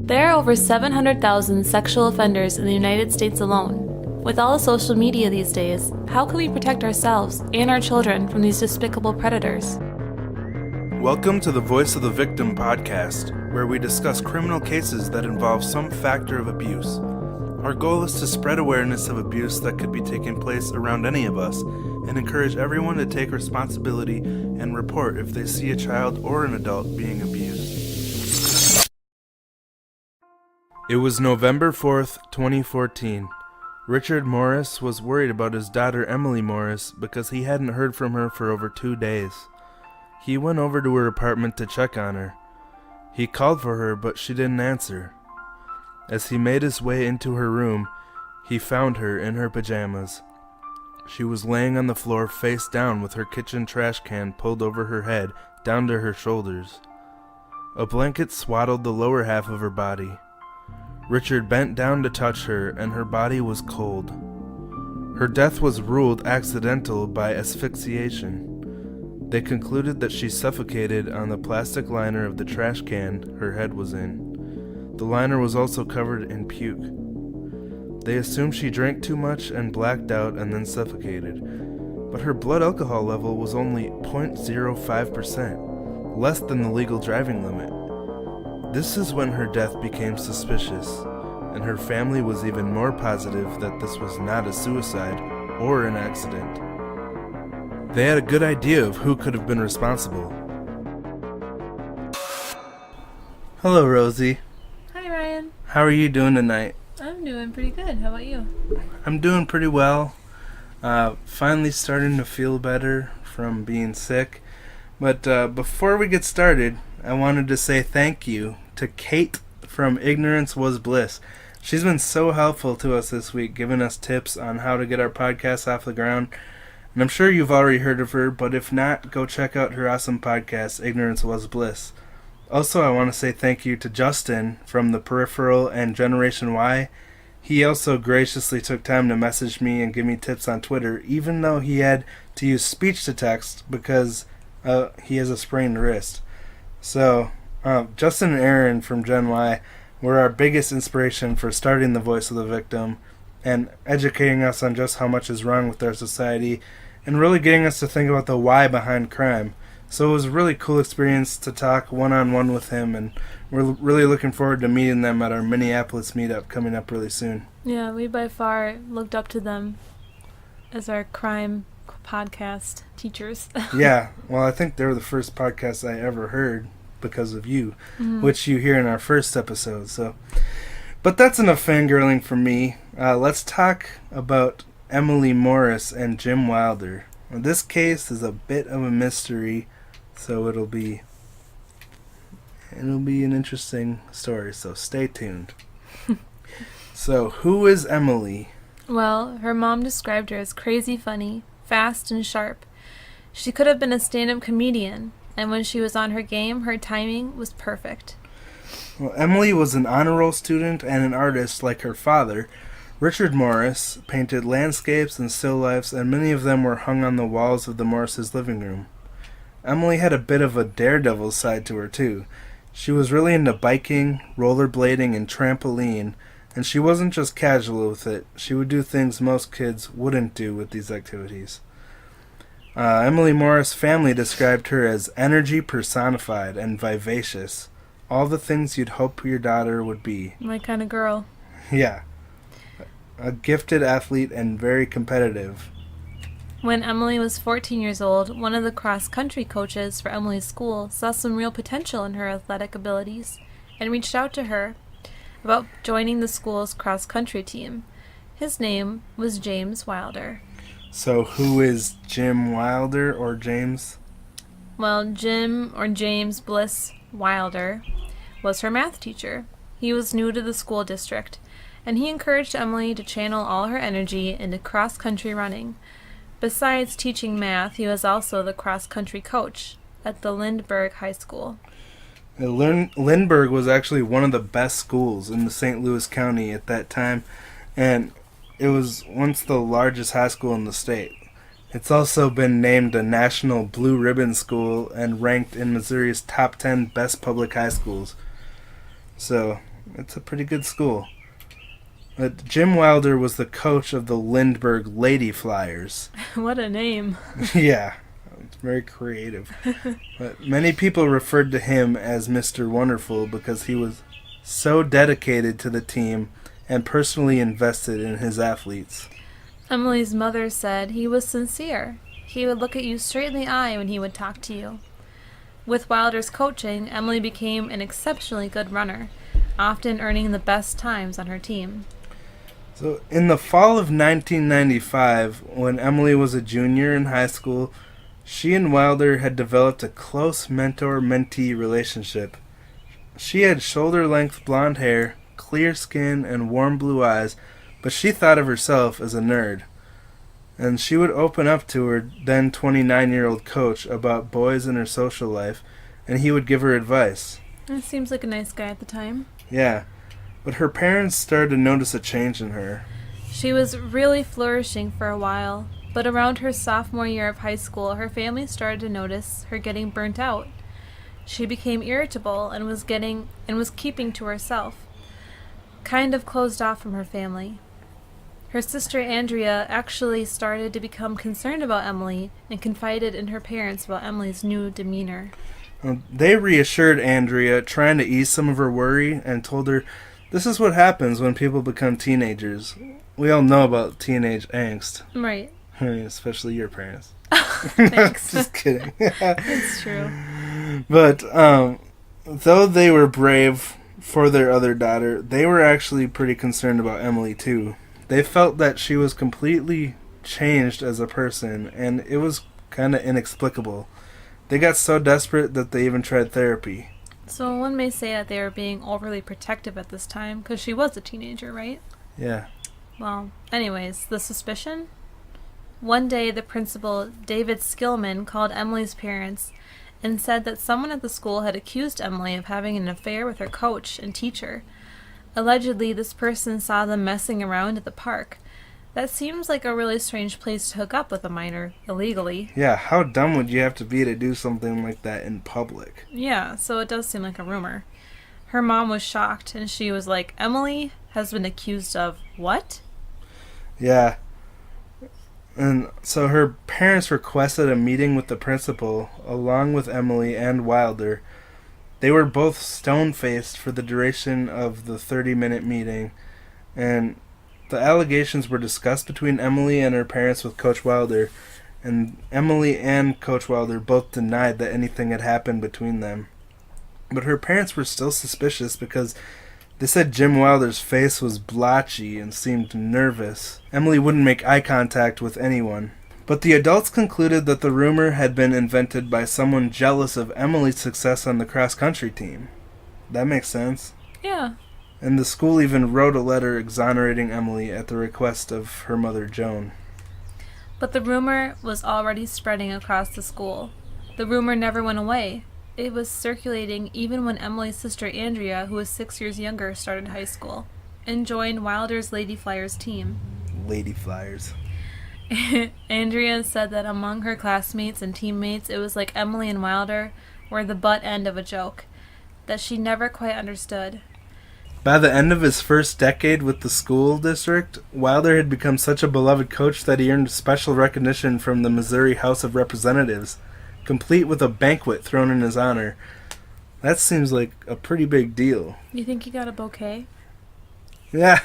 There are over 700,000 sexual offenders in the United States alone. With all the social media these days, how can we protect ourselves and our children from these despicable predators? Welcome to the Voice of the Victim podcast, where we discuss criminal cases that involve some factor of abuse. Our goal is to spread awareness of abuse that could be taking place around any of us and encourage everyone to take responsibility and report if they see a child or an adult being abused. It was November 4th, 2014. Richard Morris was worried about his daughter Emilie Morris because he hadn't heard from her for over 2 days. He went over to her apartment to check on her. He called for her, but she didn't answer. As he made his way into her room, he found her in her pajamas. She was laying on the floor face down with her kitchen trash can pulled over her head down to her shoulders. A blanket swaddled the lower half of her body. Richard bent down to touch her, and her body was cold. Her death was ruled accidental by asphyxiation. They concluded that she suffocated on the plastic liner of the trash can her head was in. The liner was also covered in puke. They assumed she drank too much and blacked out and then suffocated, but her blood alcohol level was only 0.05%, less than the legal driving limit. This is when her death became suspicious, and her family was even more positive that this was not a suicide or an accident. They had a good idea of who could have been responsible. Hello, Rosie. Hi, Ryan. How are you doing tonight? I'm doing pretty good. How about you? I'm doing pretty well. Finally starting to feel better from being sick. But before we get started, I wanted to say thank you to Kate from Ignorance Was Bliss. She's been so helpful to us this week, giving us tips on how to get our podcast off the ground. And I'm sure you've already heard of her, but if not, go check out her awesome podcast, Ignorance Was Bliss. Also, I want to say thank you to Justin from The Peripheral and Generation Y. He also graciously took time to message me and give me tips on Twitter, even though he had to use speech to text because he has a sprained wrist. So, Justin and Aaron from Gen Y were our biggest inspiration for starting the Voice of the Victim and educating us on just how much is wrong with our society and really getting us to think about the why behind crime. So it was a really cool experience to talk one-on-one with him, and we're really looking forward to meeting them at our Minneapolis meetup coming up really soon. Yeah, we by far looked up to them as our crime podcast teachers. Yeah, well, I think they were the first podcast I ever heard because of you, which you hear in our first episode. So, but that's enough fangirling from me. Let's talk about Emilie Morris and Jim Wilder. Now, this case is a bit of a mystery, so it'll be an interesting story. So stay tuned. So, who is Emilie? Well, her mom described her as crazy funny, fast and sharp. She could have been a stand-up comedian, and when she was on her game, her timing was perfect. Well, Emilie was an honor roll student and an artist like her father. Richard Morris painted landscapes and still lifes, and many of them were hung on the walls of the Morris' living room. Emilie had a bit of a daredevil side to her, too. She was really into biking, rollerblading, and trampoline, and she wasn't just casual with it. She would do things most kids wouldn't do with these activities. Emilie Morris' family described her as energy personified and vivacious. All the things you'd hope your daughter would be. My kind of girl. Yeah. A gifted athlete and very competitive. When Emilie was 14 years old, one of the cross-country coaches for Emilie's school saw some real potential in her athletic abilities and reached out to her about joining the school's cross-country team. His name was James Wilder. So who is Jim Wilder or James? Well, Jim or James Bliss Wilder was her math teacher. He was new to the school district, and he encouraged Emilie to channel all her energy into cross-country running. Besides teaching math, he was also the cross-country coach at the Lindbergh High School. Lindbergh was actually one of the best schools in the St. Louis County at that time, and it was once the largest high school in the state. It's also been named a National Blue Ribbon School and ranked in Missouri's top 10 best public high schools. So, It's a pretty good school. But Jim Wilder was the coach of the Lindbergh Lady Flyers. What a name. Yeah, it's very creative. But many people referred to him as Mr. Wonderful because he was so dedicated to the team and personally invested in his athletes. Emily's mother said he was sincere. He would look at you straight in the eye when he would talk to you. With Wilder's coaching, Emily became an exceptionally good runner, often earning the best times on her team. So, in the fall of 1995, when Emily was a junior in high school, she and Wilder had developed a close mentor-mentee relationship. She had shoulder-length blonde hair, clear skin, and warm blue eyes, but she thought of herself as a nerd. And she would open up to her then 29-year-old coach about boys in her social life, and he would give her advice. That seems like a nice guy at the time. Yeah. But her parents started to notice a change in her. She was really flourishing for a while, but around her sophomore year of high school, her family started to notice her getting burnt out. She became irritable and was keeping to herself, kind of closed off from her family. Her sister Andrea actually started to become concerned about Emily and confided in her parents about Emily's new demeanor. They reassured Andrea, trying to ease some of her worry, and told her, "This is what happens when people become teenagers. We all know about teenage angst." Right. I mean, especially your parents. Thanks. Just kidding. It's true. But though they were brave for their other daughter, they were actually pretty concerned about Emily too. They felt that she was completely changed as a person, and it was kind of inexplicable. They got so desperate that they even tried therapy. So one may say that they were being overly protective at this time, because she was a teenager, right? Yeah. Well, anyways, the suspicion? One day, the principal, David Skillman, called Emily's parents and said that someone at the school had accused Emily of having an affair with her coach and teacher. Allegedly, this person saw them messing around at the park. That seems like a really strange place to hook up with a minor illegally. Yeah, how dumb would you have to be to do something like that in public? Yeah, so it does seem like a rumor. Her mom was shocked, and she was like, "Emily has been accused of what?" Yeah. And so her parents requested a meeting with the principal, along with Emily and Wilder. They were both stone-faced for the duration of the 30-minute meeting, and the allegations were discussed between Emily and her parents with Coach Wilder, and Emily and Coach Wilder both denied that anything had happened between them. But her parents were still suspicious because they said Jim Wilder's face was blotchy and seemed nervous. Emily wouldn't make eye contact with anyone. But the adults concluded that the rumor had been invented by someone jealous of Emily's success on the cross-country team. That makes sense. Yeah. And the school even wrote a letter exonerating Emily at the request of her mother, Joan. But the rumor was already spreading across the school. The rumor never went away. It was circulating even when Emily's sister Andrea, who was 6 years younger, started high school and joined Wilder's Lady Flyers team. Lady Flyers. Andrea said that among her classmates and teammates, it was like Emily and Wilder were the butt end of a joke that she never quite understood. By the end of his first decade with the school district, Wilder had become such a beloved coach that he earned special recognition from the Missouri House of Representatives, complete with a banquet thrown in his honor. That seems like a pretty big deal. You think he got a bouquet? Yeah.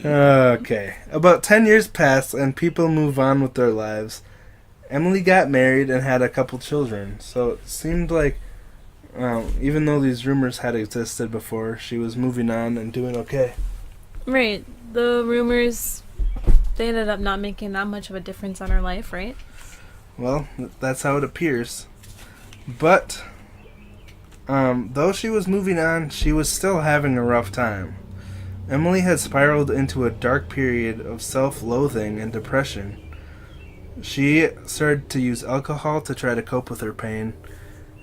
Okay. About 10 years passed and people move on with their lives. Emily got married and had a couple children, so it seemed like even though these rumors had existed before, she was moving on and doing okay. Right. The rumors, they ended up not making that much of a difference on her life, right? Well, that's how it appears. But though she was moving on, she was still having a rough time. Emily had spiraled into a dark period of self-loathing and depression. She started to use alcohol to try to cope with her pain,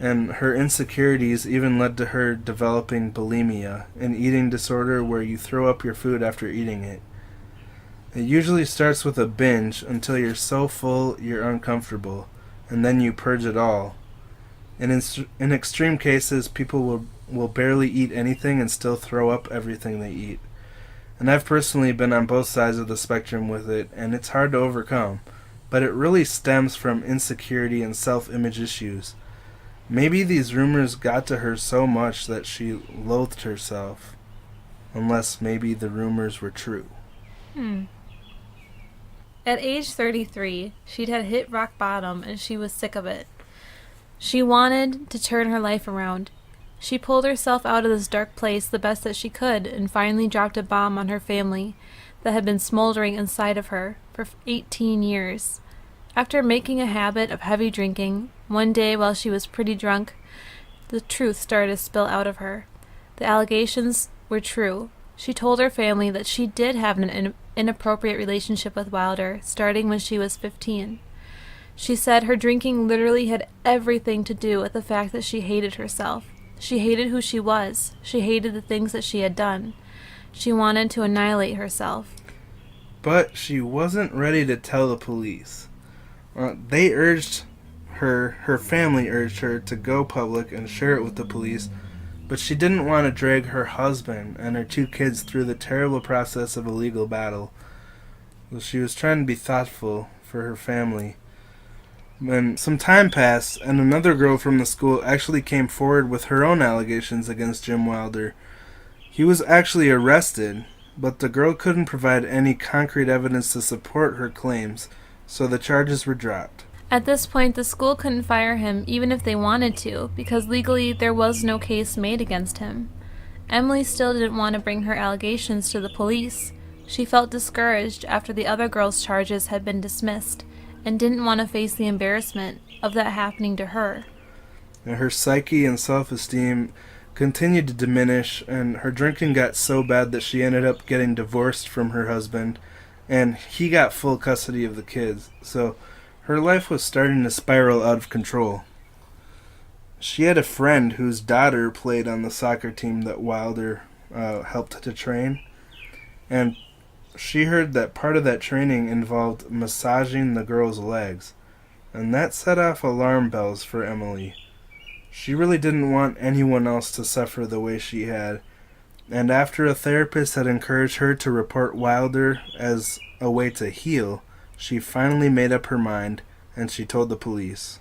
and her insecurities even led to her developing bulimia, an eating disorder where you throw up your food after eating it. It usually starts with a binge until you're so full you're uncomfortable, and then you purge it all. And in extreme cases, people will barely eat anything and still throw up everything they eat. And I've personally been on both sides of the spectrum with it, and it's hard to overcome. But it really stems from insecurity and self-image issues. Maybe these rumors got to her so much that she loathed herself. Unless maybe the rumors were true. At age 33, she'd had hit rock bottom and she was sick of it. She wanted to turn her life around. She pulled herself out of this dark place the best that she could and finally dropped a bomb on her family that had been smoldering inside of her for 18 years. After making a habit of heavy drinking, one day while she was pretty drunk, the truth started to spill out of her. The allegations were true. She told her family that she did have an inappropriate relationship with Wilder, starting when she was 15. She said her drinking literally had everything to do with the fact that she hated herself. She hated who she was. She hated the things that she had done. She wanted to annihilate herself. But she wasn't ready to tell the police. They urged her family urged her to go public and share it with the police, but she didn't want to drag her husband and her 2 kids through the terrible process of a legal battle. She was trying to be thoughtful for her family. When some time passed, and another girl from the school actually came forward with her own allegations against Jim Wilder. He was actually arrested, but the girl couldn't provide any concrete evidence to support her claims, so the charges were dropped. At this point, the school couldn't fire him even if they wanted to, because legally there was no case made against him. Emily still didn't want to bring her allegations to the police. She felt discouraged after the other girls' charges had been dismissed, and didn't want to face the embarrassment of that happening to her. Her psyche and self-esteem continued to diminish, and her drinking got so bad that she ended up getting divorced from her husband, and he got full custody of the kids. So her life was starting to spiral out of control. She had a friend whose daughter played on the soccer team that Wilder helped to train, and she heard that part of that training involved massaging the girl's legs, and that set off alarm bells for Emily. She really didn't want anyone else to suffer the way she had, and after a therapist had encouraged her to report Wilder as a way to heal, she finally made up her mind, and she told the police.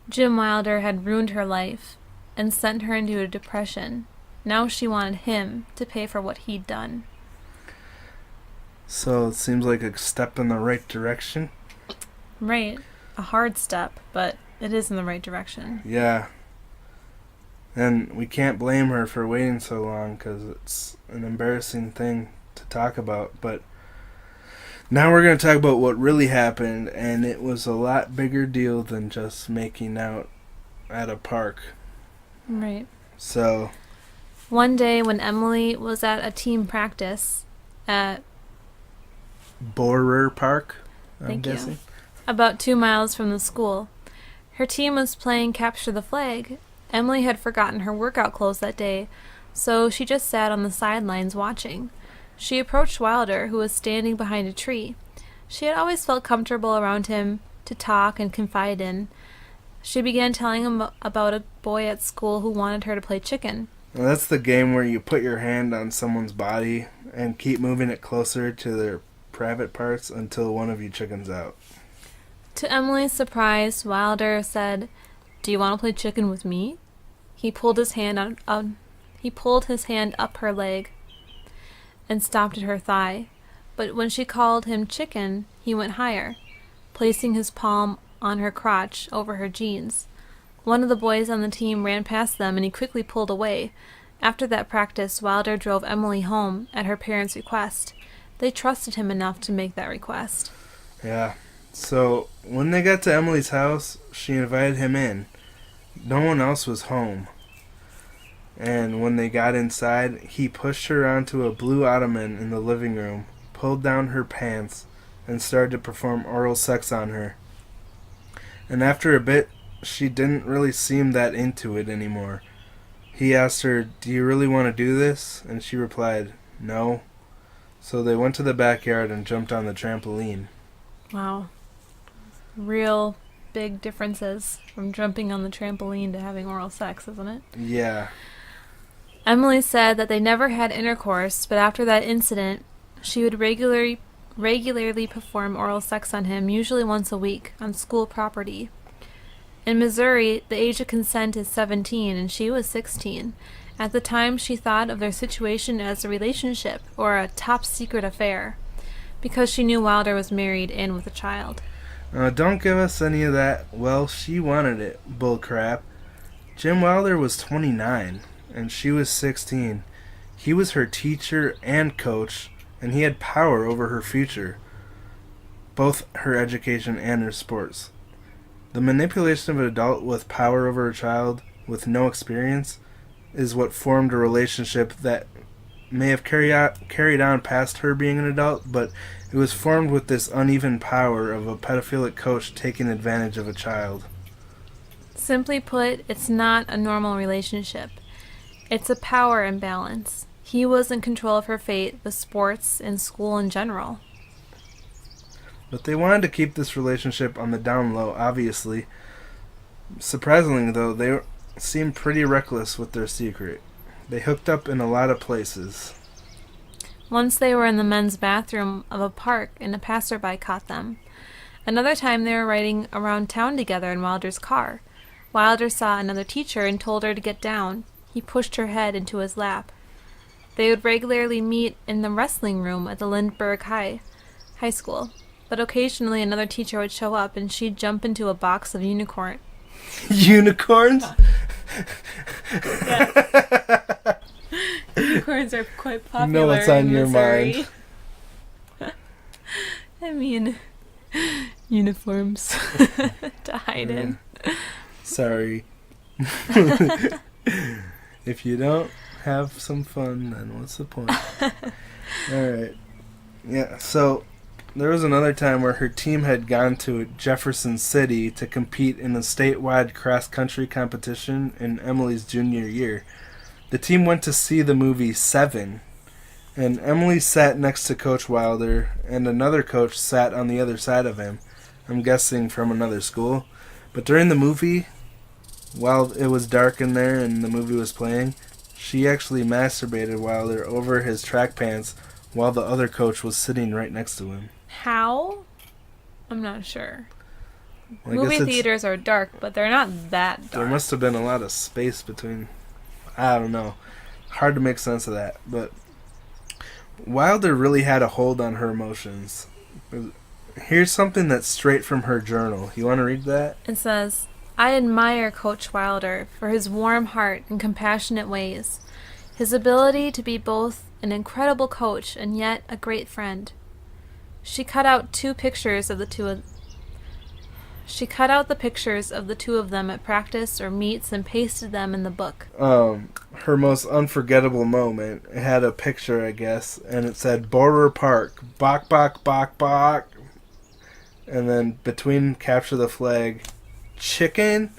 Jim Wilder had ruined her life and sent her into a depression. Now she wanted him to pay for what he'd done. So it seems like a step in the right direction. Right. A hard step, but it is in the right direction. Yeah. And we can't blame her for waiting so long, because it's an embarrassing thing to talk about. But now we're going to talk about what really happened, and it was a lot bigger deal than just making out at a park. Right. So one day when Emily was at a team practice at Borer Park, I'm guessing. About 2 miles from the school. Her team was playing Capture the Flag. Emily had forgotten her workout clothes that day, so she just sat on the sidelines watching. She approached Wilder, who was standing behind a tree. She had always felt comfortable around him to talk and confide in. She began telling him about a boy at school who wanted her to play chicken. Well, that's the game where you put your hand on someone's body and keep moving it closer to their private parts until one of you chickens out. To Emily's surprise, Wilder said, "Do you want to play chicken with me?" He pulled his hand up her leg and stopped at her thigh. But when she called him chicken, he went higher, placing his palm on her crotch over her jeans. One of the boys on the team ran past them, and he quickly pulled away. After that practice, Wilder drove Emily home at her parents' request. They trusted him enough to make that request. Yeah. So when they got to Emily's house, she invited him in. No one else was home. And when they got inside, he pushed her onto a blue ottoman in the living room, pulled down her pants, and started to perform oral sex on her. And after a bit, she didn't really seem that into it anymore. He asked her, "Do you really want to do this?" And she replied, "No." So they went to the backyard and jumped on the trampoline. Wow. Real big differences from jumping on the trampoline to having oral sex, isn't it? Yeah. Emilie said that they never had intercourse, but after that incident, she would regularly perform oral sex on him, usually once a week, on school property. In Missouri, the age of consent is 17, and she was 16. At the time, she thought of their situation as a relationship or a top-secret affair, because she knew Wilder was married and with a child. Don't give us any of that, well, she wanted it, bullcrap. Jim Wilder was 29, and she was 16. He was her teacher and coach, and he had power over her future, both her education and her sports. The manipulation of an adult with power over a child with no experience is what formed a relationship that may have carried on past her being an adult, but it was formed with this uneven power of a pedophilic coach taking advantage of a child. Simply put, it's not a normal relationship. It's a power imbalance. He was in control of her fate, the sports, and school in general. But they wanted to keep this relationship on the down low, obviously. Surprisingly, though, they seemed pretty reckless with their secret. They hooked up in a lot of places. Once they were in the men's bathroom of a park and a passerby caught them. Another time they were riding around town together in Wilder's car. Wilder saw another teacher and told her to get down. He pushed her head into his lap. They would regularly meet in the wrestling room at the Lindbergh High School, but occasionally another teacher would show up and she'd jump into a box of unicorns? Yeah. Unicorns are quite popular. You know what's on in your Missouri. mind. I mean, uniforms to hide in. Sorry. If you don't have some fun, then what's the point? Alright. Yeah, so there was another time where her team had gone to Jefferson City to compete in a statewide cross-country competition in Emilie's junior year. The team went to see the movie Seven, and Emilie sat next to Coach Wilder, and another coach sat on the other side of him, I'm guessing from another school. But during the movie, while it was dark in there and the movie was playing, she actually masturbated Wilder over his track pants while the other coach was sitting right next to him. How? I'm not sure. Well, Movie theaters are dark, but they're not that dark. There must have been a lot of space between. I don't know. Hard to make sense of that. But Wilder really had a hold on her emotions. Here's something that's straight from her journal. You want to read that? It says, I admire Coach Wilder for his warm heart and compassionate ways, his ability to be both an incredible coach and yet a great friend. She cut out the pictures of the two of them at practice or meets and pasted them in the book. Her most unforgettable moment, it had a picture, I guess, and it said Border Park, bok bok bok bok, and then between capture the flag, chicken.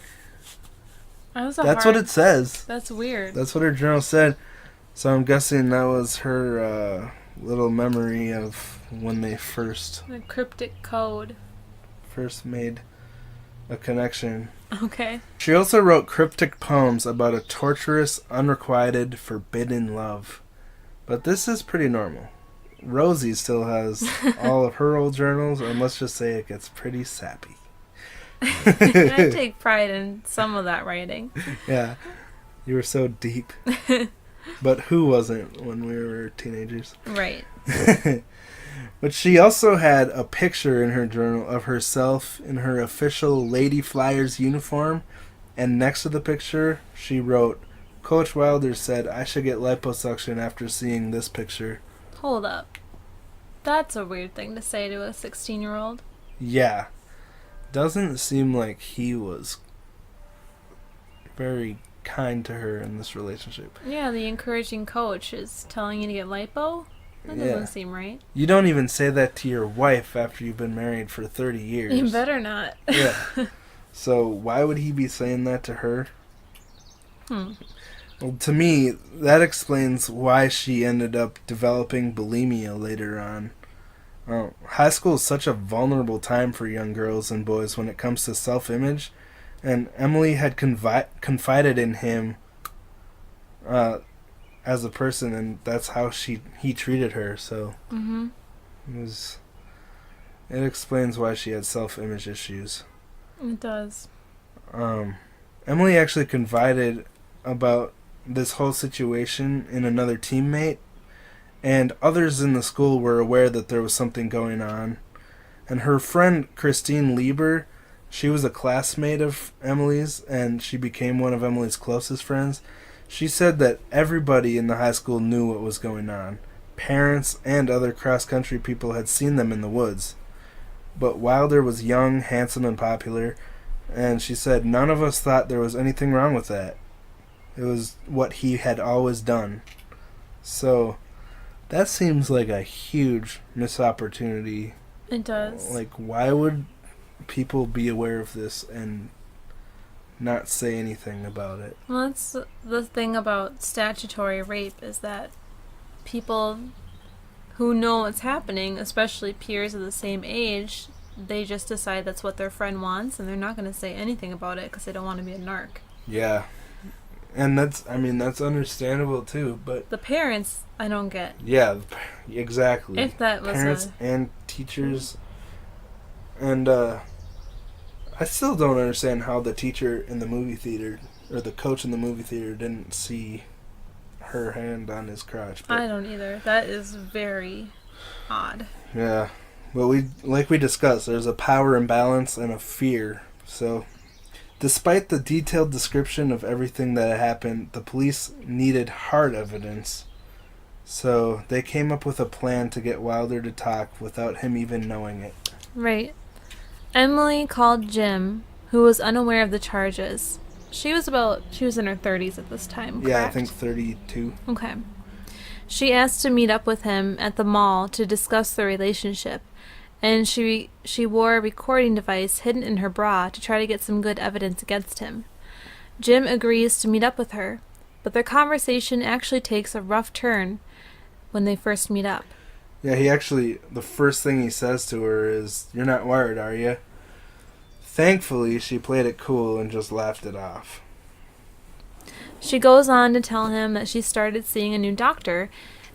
That's what it says. That's weird. That's what her journal said. So I'm guessing that was her little memory of when they first... The cryptic code. First made a connection. Okay. She also wrote cryptic poems about a torturous, unrequited, forbidden love. But this is pretty normal. Rosie still has all of her old journals, and let's just say it gets pretty sappy. I take pride in some of that writing. Yeah. You were so deep. But who wasn't when we were teenagers? Right. But she also had a picture in her journal of herself in her official Lady Flyers uniform, and next to the picture, she wrote, Coach Wilder said I should get liposuction after seeing this picture. Hold up. That's a weird thing to say to a 16-year-old. Yeah. Doesn't seem like he was very kind to her in this relationship. Yeah, the encouraging coach is telling you to get lipo? That doesn't seem right. You don't even say that to your wife after you've been married for 30 years. You better not. Yeah. So why would he be saying that to her? Well, to me, that explains why she ended up developing bulimia later on. High school is such a vulnerable time for young girls and boys when it comes to self-image, and Emily had confided in him as a person, and that's how he treated her. So it explains why she had self-image issues. It does. Emily actually confided about this whole situation in another teammate, and others in the school were aware that there was something going on. And her friend Christine Lieber, she was a classmate of Emily's, and she became one of Emily's closest friends. She said that everybody in the high school knew what was going on. Parents and other cross-country people had seen them in the woods. But Wilder was young, handsome, and popular, and she said none of us thought there was anything wrong with that. It was what he had always done. So that seems like a huge missed opportunity. It does. Like, why would people be aware of this and not say anything about it? Well, that's the thing about statutory rape, is that people who know what's happening, especially peers of the same age, they just decide that's what their friend wants, and they're not going to say anything about it because they don't want to be a narc. Yeah. And that's understandable too, but the parents, I don't get. Yeah, exactly. If that was parents and teachers, and I still don't understand how the teacher in the movie theater, or the coach in the movie theater, didn't see her hand on his crotch. I don't either. That is very odd. Yeah, but we discussed, there's a power imbalance and a fear, so. Despite the detailed description of everything that had happened, the police needed hard evidence. So they came up with a plan to get Wilder to talk without him even knowing it. Right. Emily called Jim, who was unaware of the charges. She was in her 30s at this time, correct? Yeah, I think 32. Okay. She asked to meet up with him at the mall to discuss the relationship. And she wore a recording device hidden in her bra to try to get some good evidence against him. Jim agrees to meet up with her, but their conversation actually takes a rough turn when they first meet up. Yeah, the first thing he says to her is, "You're not wired, are you?" Thankfully, she played it cool and just laughed it off. She goes on to tell him that she started seeing a new doctor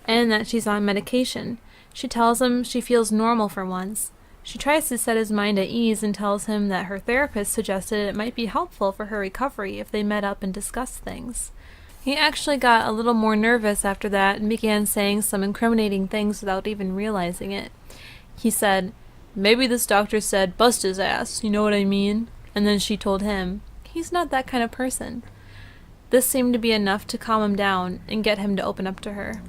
and that she's on medication. She tells him she feels normal for once. She tries to set his mind at ease and tells him that her therapist suggested it might be helpful for her recovery if they met up and discussed things. He actually got a little more nervous after that and began saying some incriminating things without even realizing it. He said, "Maybe this doctor said bust his ass, you know what I mean?" And then she told him, he's not that kind of person. This seemed to be enough to calm him down and get him to open up to her.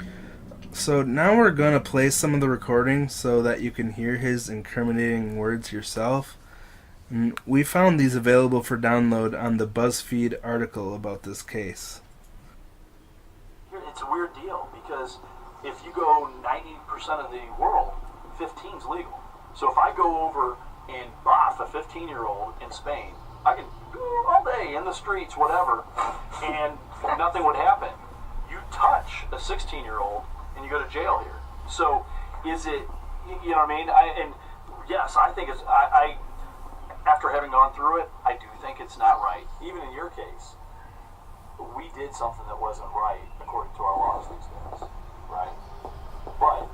So now we're going to play some of the recordings so that you can hear his incriminating words yourself. And we found these available for download on the BuzzFeed article about this case. It's a weird deal because if you go 90% of the world, 15's legal. So if I go over and boff a 15-year-old in Spain, I can go all day in the streets, whatever, and nothing would happen. You touch a 16-year-old and you go to jail here. So is it, you know what I mean? And yes, I think it's, I after having gone through it, I do think it's not right. Even in your case, we did something that wasn't right according to our laws these days, right? But,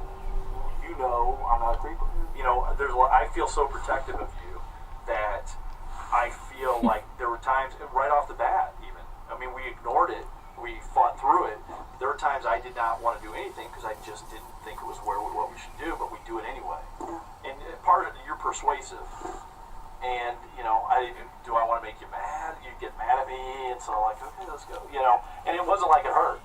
you know, I'm not a creeper. You know, I feel so protective of you that I feel like there were times, right off the bat even, I mean, we ignored it, we fought through it. There were times I did not want to do anything because I just didn't think it was what we should do, but we do it anyway. And part of it, you're persuasive. And, you know, do I want to make you mad? You get mad at me, and so like, okay, let's go. You know, and it wasn't like it hurt.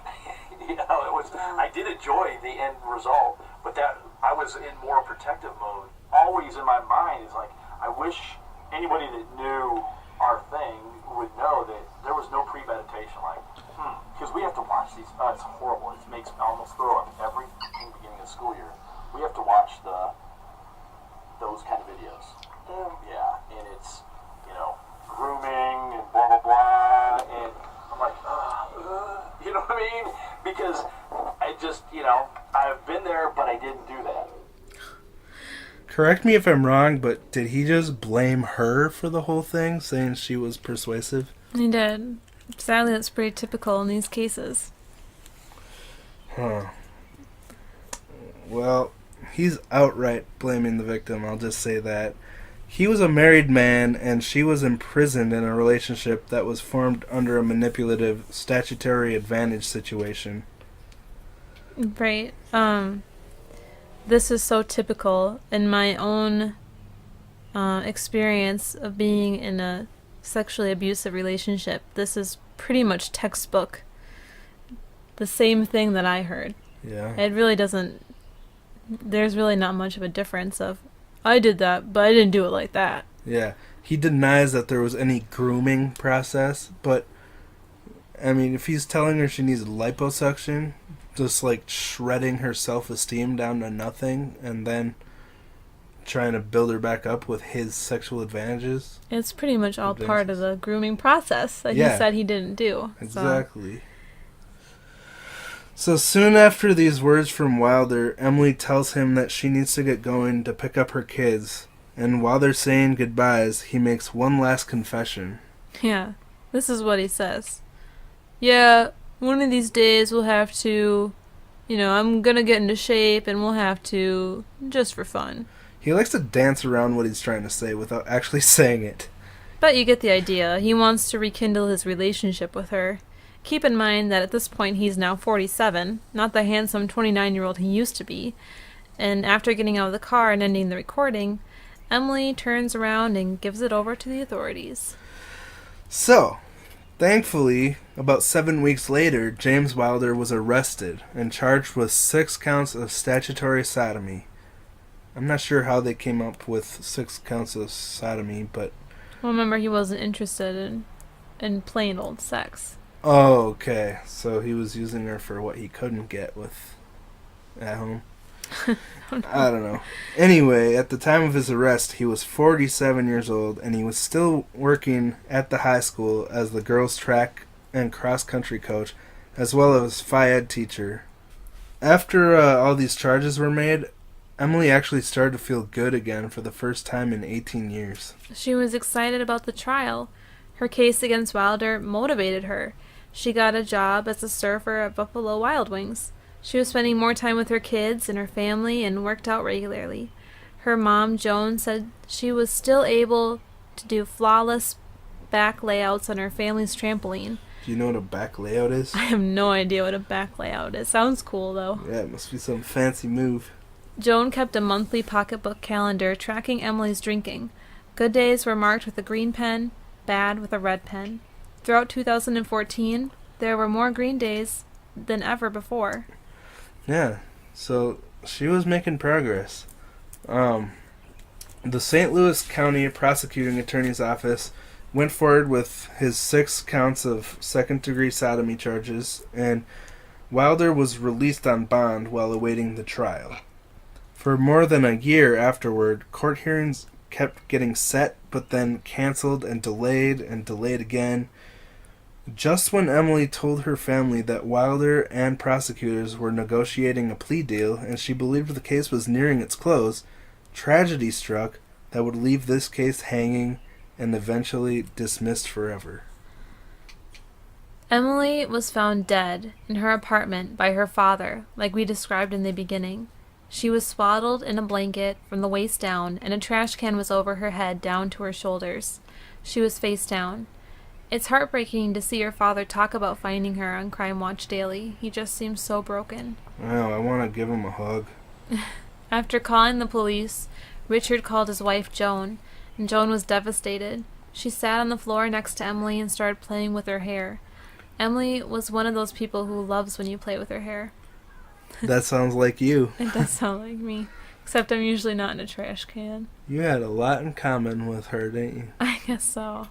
You know, it was. I did enjoy the end result, but that I was in more protective mode. Always in my mind is like, I wish anybody that knew our thing would know that there was no premeditation. Like, because we have to watch these. It's horrible. It makes me almost throw up every beginning of the school year. We have to watch those kind of videos. Yeah, and it's, you know, grooming and blah, blah, blah, and I'm like, you know what I mean? Because I just, you know, I've been there, but I didn't do that. correct me if I'm wrong, but did he just blame her for the whole thing, saying she was persuasive? He did. Sadly, that's pretty typical in these cases. Huh. Well, he's outright blaming the victim, I'll just say that. He was a married man, and she was imprisoned in a relationship that was formed under a manipulative statutory advantage situation. Right. This is so typical in my own experience of being in a sexually abusive relationship. This is pretty much textbook. The same thing that I heard. Yeah. It really doesn't... There's really not much of a difference of, I did that, but I didn't do it like that. Yeah. He denies that there was any grooming process, but, I mean, if he's telling her she needs liposuction, just like shredding her self-esteem down to nothing, and then trying to build her back up with his sexual advantages. It's pretty much all part of the grooming process that he said he didn't do. Exactly. So soon after these words from Wilder, Emily tells him that she needs to get going to pick up her kids, and while they're saying goodbyes, he makes one last confession. Yeah, this is what he says. Yeah, one of these days we'll have to, I'm gonna get into shape and we'll have to, just for fun. He likes to dance around what he's trying to say without actually saying it. But you get the idea. He wants to rekindle his relationship with her. Keep in mind that at this point he's now 47, not the handsome 29-year-old he used to be. And after getting out of the car and ending the recording, Emily turns around and gives it over to the authorities. So, thankfully, about 7 weeks later, James Wilder was arrested and charged with 6 counts of statutory sodomy. I'm not sure how they came up with 6 counts of sodomy, but... Well, remember, he wasn't interested in plain old sex. Oh, okay. So he was using her for what he couldn't get with at home. I don't know. Anyway, at the time of his arrest, he was 47 years old, and he was still working at the high school as the girls' track and cross-country coach, as well as Phy Ed teacher. After all these charges were made, Emily actually started to feel good again for the first time in 18 years. She was excited about the trial. Her case against Wilder motivated her. She got a job as a server at Buffalo Wild Wings. She was spending more time with her kids and her family and worked out regularly. Her mom, Joan, said she was still able to do flawless back layouts on her family's trampoline. Do you know what a back layout is? I have no idea what a back layout is. Sounds cool, though. Yeah, it must be some fancy move. Joan kept a monthly pocketbook calendar tracking Emily's drinking. Good days were marked with a green pen, bad with a red pen. Throughout 2014, there were more green days than ever before. Yeah, so she was making progress. The St. Louis County Prosecuting Attorney's Office went forward with his 6 counts of second-degree sodomy charges, and Wilder was released on bond while awaiting the trial. For more than a year afterward, court hearings kept getting set, but then canceled and delayed again. Just when Emily told her family that Wilder and prosecutors were negotiating a plea deal and she believed the case was nearing its close, tragedy struck that would leave this case hanging and eventually dismissed forever. Emily was found dead in her apartment by her father, like we described in the beginning. She was swaddled in a blanket from the waist down, and a trash can was over her head down to her shoulders. She was face down. It's heartbreaking to see her father talk about finding her on Crime Watch Daily. He just seems so broken. Wow, I want to give him a hug. After calling the police, Richard called his wife Joan, and Joan was devastated. She sat on the floor next to Emily and started playing with her hair. Emily was one of those people who loves when you play with her hair. That sounds like you. It does sound like me. Except I'm usually not in a trash can. You had a lot in common with her, didn't you? I guess so.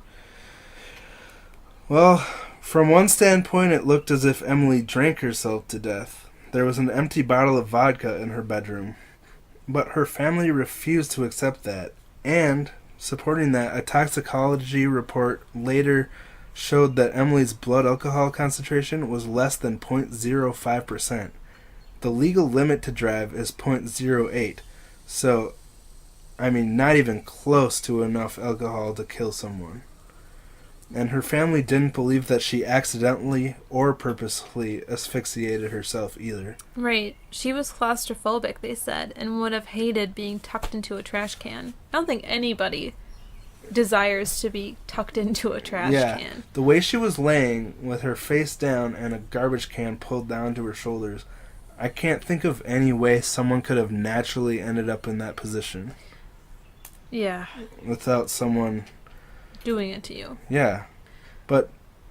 Well, from one standpoint, it looked as if Emily drank herself to death. There was an empty bottle of vodka in her bedroom. But her family refused to accept that. And, supporting that, a toxicology report later showed that Emily's blood alcohol concentration was less than 0.05%. The legal limit to drive is 0.08. So, I mean, not even close to enough alcohol to kill someone. And her family didn't believe that she accidentally or purposely asphyxiated herself either. Right. She was claustrophobic, they said, and would have hated being tucked into a trash can. I don't think anybody desires to be tucked into a trash can. The way she was laying with her face down and a garbage can pulled down to her shoulders, I can't think of any way someone could have naturally ended up in that position. Yeah. Without someone doing it to you. Yeah. But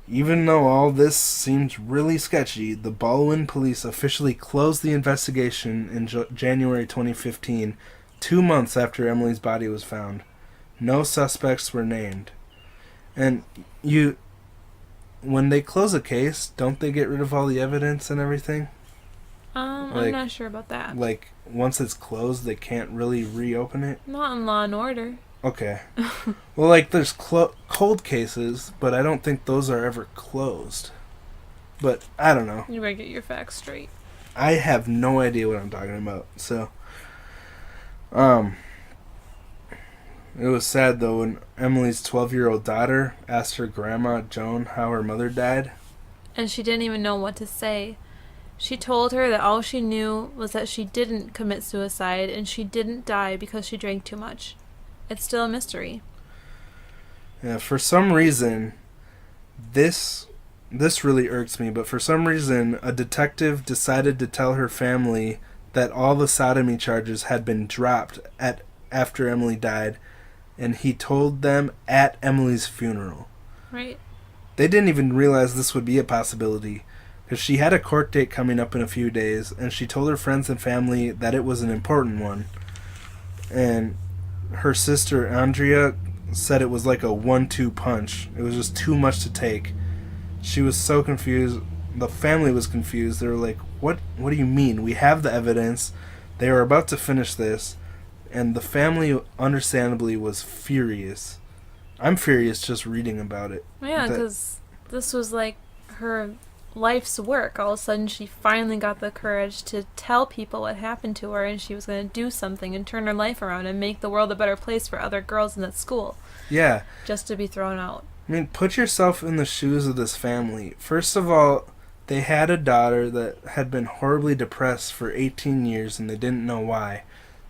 even though all this seems really sketchy, the Baldwin police officially closed the investigation in January 2015, 2 months after Emily's body was found. No suspects were named. And when they close a case, don't they get rid of all the evidence and everything? I'm not sure about that. Like, once it's closed, they can't really reopen it? Not in Law and Order. Okay. Well, like, there's cold cases, but I don't think those are ever closed. But, I don't know. You better get your facts straight. I have no idea what I'm talking about, so... It was sad, though, when Emily's 12-year-old daughter asked her grandma, Joan, how her mother died. And she didn't even know what to say. She told her that all she knew was that she didn't commit suicide and she didn't die because she drank too much. It's still a mystery. Yeah, for some reason, this really irks me, but for some reason, a detective decided to tell her family that all the sodomy charges had been dropped after Emily died, and he told them at Emily's funeral. Right. They didn't even realize this would be a possibility, because she had a court date coming up in a few days, and she told her friends and family that it was an important one. And her sister, Andrea, said it was like a 1-2 punch. It was just too much to take. She was so confused. The family was confused. They were like, what do you mean? We have the evidence. They were about to finish this. And the family, understandably, was furious. I'm furious just reading about it. Yeah, because this was like her life's work. All of a sudden, she finally got the courage to tell people what happened to her, and she was going to do something and turn her life around and make the world a better place for other girls in that school. Yeah. Just to be thrown out. I mean, put yourself in the shoes of this family. First of all, they had a daughter that had been horribly depressed for 18 years, and they didn't know why.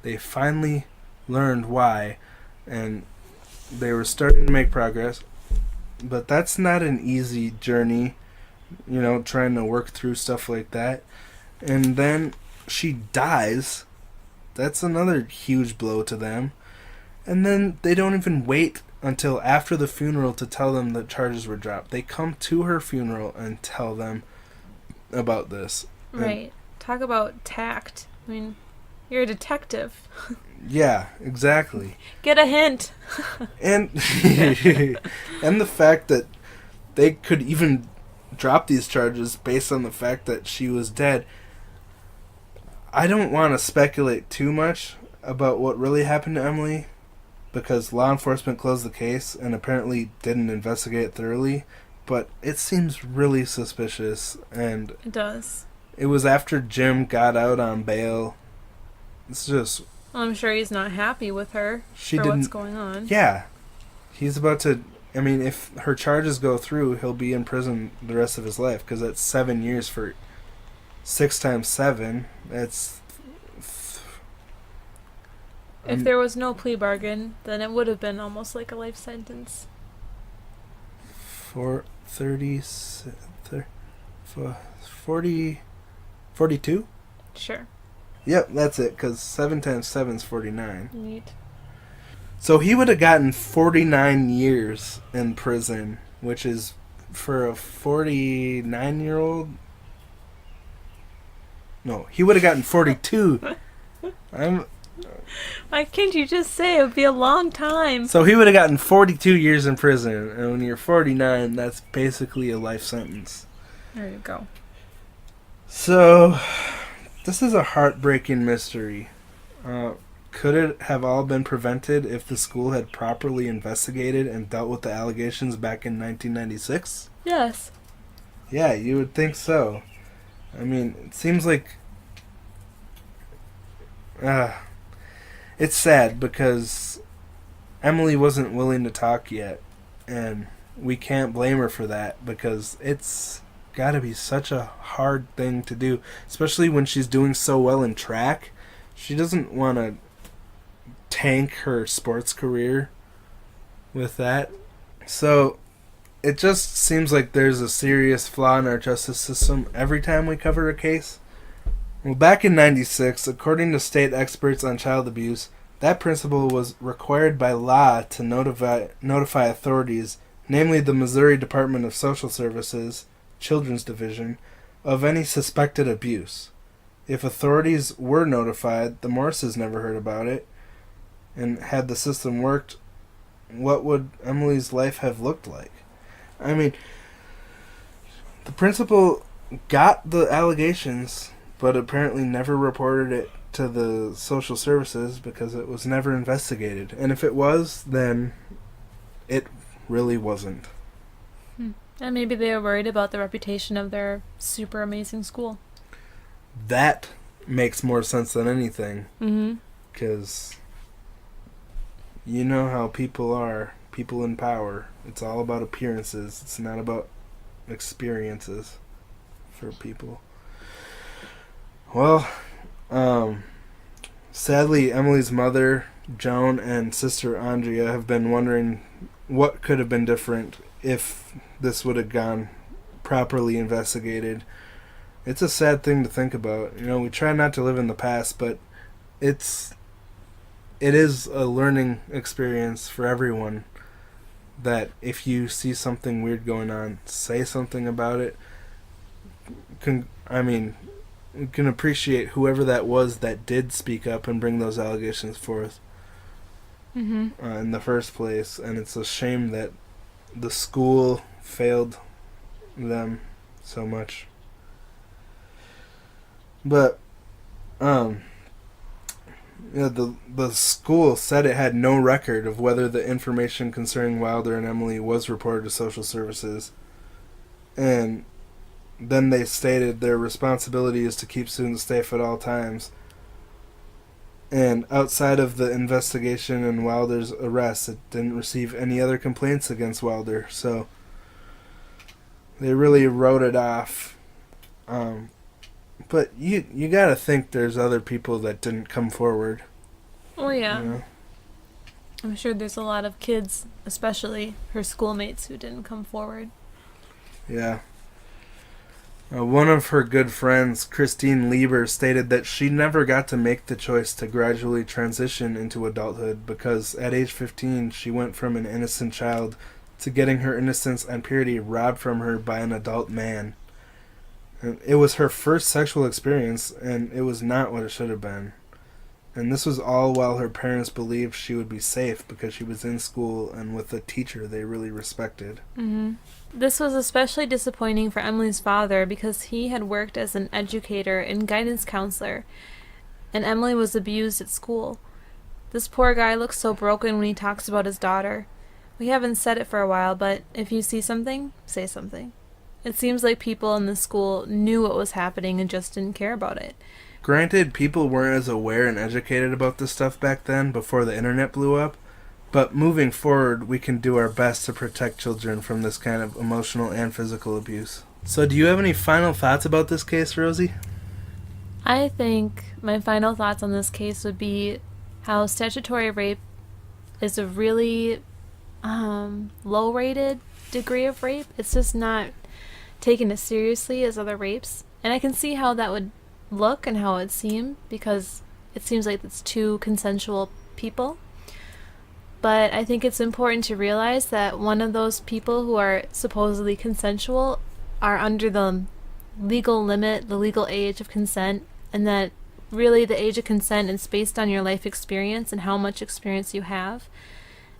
They finally learned why, and they were starting to make progress. But that's not an easy journey, you know, trying to work through stuff like that. And then she dies. That's another huge blow to them. And then they don't even wait until after the funeral to tell them the charges were dropped. They come to her funeral and tell them about this. Right. Talk about tact. I mean, you're a detective. Yeah, exactly. Get a hint. And and the fact that they could even drop these charges based on the fact that she was dead. I don't want to speculate too much about what really happened to Emily, because law enforcement closed the case and apparently didn't investigate thoroughly, but it seems really suspicious. And it does. It was after Jim got out on bail. It's just... Well, I'm sure he's not happy with her what's going on. Yeah. He's about to... I mean, if her charges go through, he'll be in prison the rest of his life, because that's 7 years for 6 times 7. That's... If there was no plea bargain, then it would have been almost like a life sentence. 42? Sure. Yep, that's it, because 7 times 7 is 49. Neat. So he would have gotten 49 years in prison, which is, for a 49-year-old... No, he would have gotten 42. Why can't you just say it would be a long time? So he would have gotten 42 years in prison, and when you're 49, that's basically a life sentence. There you go. So, this is a heartbreaking mystery. Could it have all been prevented if the school had properly investigated and dealt with the allegations back in 1996? Yes. Yeah, you would think so. I mean, it seems like... it's sad because Emilie wasn't willing to talk yet, and we can't blame her for that because it's got to be such a hard thing to do, especially when she's doing so well in track. She doesn't want to tank her sports career with that. So it just seems like there's a serious flaw in our justice system every time we cover a case. Well, back in 96, according to state experts on child abuse, that principal was required by law to notify authorities, namely the Missouri Department of Social Services, Children's Division, of any suspected abuse. If authorities were notified, the Morrises never heard about it. And had the system worked, what would Emilie's life have looked like? I mean, the principal got the allegations, but apparently never reported it to the social services because it was never investigated. And if it was, then it really wasn't. And maybe they were worried about the reputation of their super amazing school. That makes more sense than anything. Mm-hmm. Because you know how people are. People in power. It's all about appearances. It's not about experiences for people. Well, sadly, Emilie's mother, Joan, and sister Andrea have been wondering what could have been different if this would have gone properly investigated. It's a sad thing to think about. You know, we try not to live in the past, but it is a learning experience for everyone that if you see something weird going on, say something about it. We can appreciate whoever that was that did speak up and bring those allegations forth in the first place. And it's a shame that the school failed them so much. But the school said it had no record of whether the information concerning Wilder and Emilie was reported to social services. And then they stated their responsibility is to keep students safe at all times. And outside of the investigation and Wilder's arrest, it didn't receive any other complaints against Wilder. So they really wrote it off. But you gotta think there's other people that didn't come forward. Oh, yeah. You know? I'm sure there's a lot of kids, especially her schoolmates, who didn't come forward. Yeah. One of her good friends, Christine Lieber, stated that she never got to make the choice to gradually transition into adulthood because at age 15 she went from an innocent child to getting her innocence and purity robbed from her by an adult man. And it was her first sexual experience, and it was not what it should have been. And this was all while her parents believed she would be safe because she was in school and with a teacher they really respected. Mm-hmm. This was especially disappointing for Emilie's father because he had worked as an educator and guidance counselor, and Emilie was abused at school. This poor guy looks so broken when he talks about his daughter. We haven't said it for a while, but if you see something, say something. It seems like people in the school knew what was happening and just didn't care about it. Granted, people weren't as aware and educated about this stuff back then before the internet blew up, but moving forward, we can do our best to protect children from this kind of emotional and physical abuse. So do you have any final thoughts about this case, Rosie? I think my final thoughts on this case would be how statutory rape is a really low-rated degree of rape. It's just not taken as seriously as other rapes. And I can see how that would look and how it would seem because it seems like it's two consensual people. But I think it's important to realize that one of those people who are supposedly consensual are under the legal limit, the legal age of consent, and that really the age of consent is based on your life experience and how much experience you have.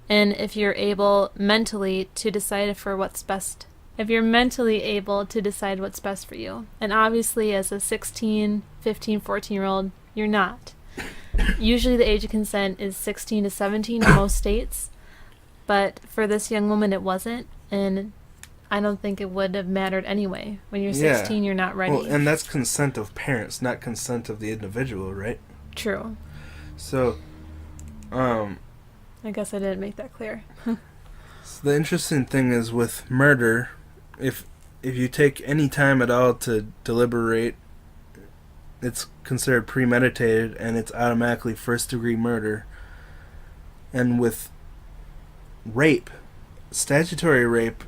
And if you're able mentally to decide for what's best. If you're mentally able to decide what's best for you. And obviously as a 16, 15, 14-year-old, you're not. Usually the age of consent is 16 to 17 in most states, but for this young woman it wasn't, and I don't think it would have mattered anyway. When you're 16, you're not ready. Well, and that's consent of parents, not consent of the individual, right? True. So, I guess I didn't make that clear. So the interesting thing is with murder, if you take any time at all to deliberate, it's considered premeditated and it's automatically first-degree murder. And with rape, statutory rape,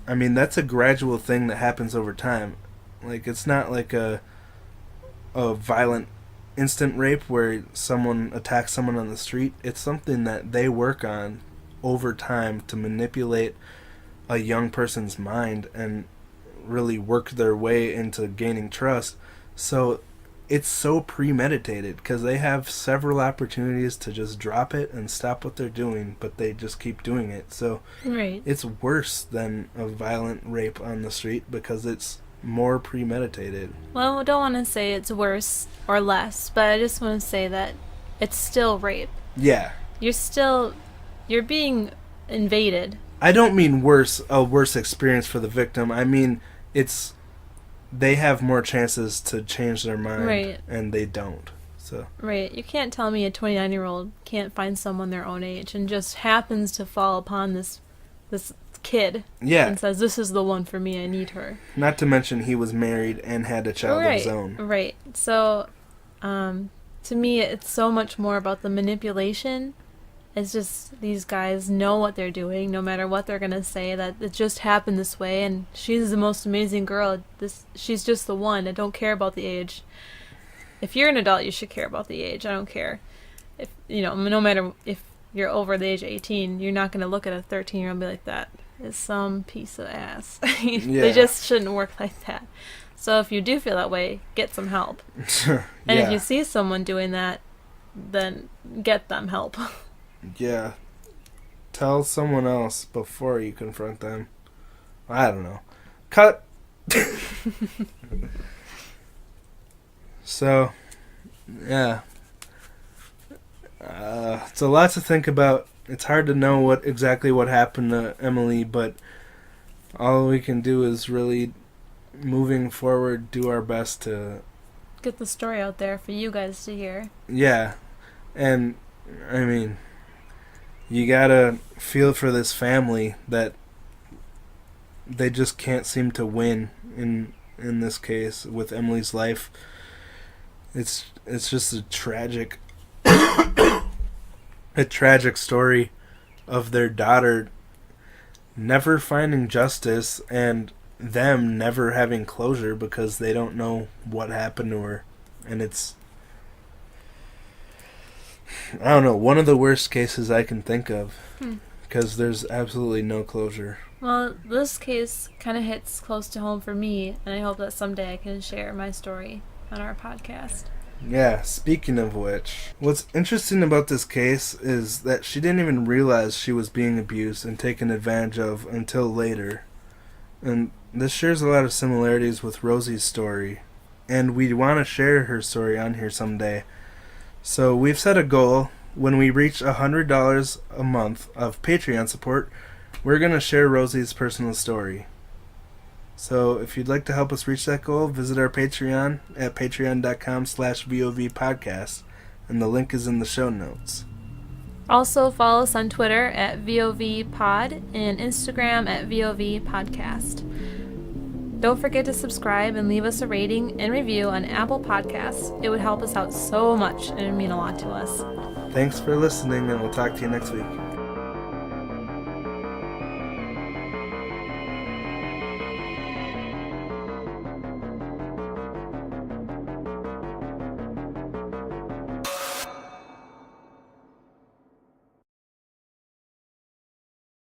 I mean, that's a gradual thing that happens over time. Like, it's not like a violent instant rape where someone attacks someone on the street. It's something that they work on over time to manipulate a young person's mind and really work their way into gaining trust. So it's so premeditated because they have several opportunities to just drop it and stop what they're doing, but they just keep doing it. So Right. it's worse than a violent rape on the street because it's more premeditated. Well, I don't want to say it's worse or less, but I just want to say that it's still rape. Yeah. You're being invaded. I don't mean a worse experience for the victim. I mean, they have more chances to change their mind, Right. and they don't. So Right. You can't tell me a 29-year-old can't find someone their own age and just happens to fall upon this kid yeah, and says, "This is the one for me. I need her." not to mention he was married and had a child of his own. Right. So, to me, it's so much more about the manipulation. It's just these guys know what they're doing, no matter what they're gonna say. That it just happened this way, and she's the most amazing girl. She's just the one. I don't care about the age. If you're an adult, you should care about the age. I don't care. If no matter if you're over the age of 18, you're not gonna look at a 13-year-old and be like, "That is some piece of ass." They just shouldn't work like that. So if you do feel that way, get some help. And if you see someone doing that, then get them help. Yeah. Tell someone else before you confront them. I don't know. Cut! So, yeah. It's a lot to think about. It's hard to know exactly what happened to Emilie, but all we can do is really, moving forward, do our best to... Get the story out there for you guys to hear. Yeah. And, I mean... You gotta feel for this family that they just can't seem to win in this case with Emilie's life. It's just a tragic story of their daughter never finding justice and them never having closure because they don't know what happened to her. And it's, I don't know, one of the worst cases I can think of because there's absolutely no closure. Well, this case kind of hits close to home for me, and I hope that someday I can share my story on our podcast. Yeah, speaking of which, what's interesting about this case is that she didn't even realize she was being abused and taken advantage of until later. And this shares a lot of similarities with Rosie's story, and we want to share her story on here someday. So we've set a goal. When we reach $100 a month of Patreon support, we're going to share Rosie's personal story. So if you'd like to help us reach that goal, visit our Patreon at patreon.com/VOVpodcast, and the link is in the show notes. Also, follow us on Twitter at VOVpod and Instagram at VOVpodcast. Don't forget to subscribe and leave us a rating and review on Apple Podcasts. It would help us out so much and it would mean a lot to us. Thanks for listening, and we'll talk to you next week.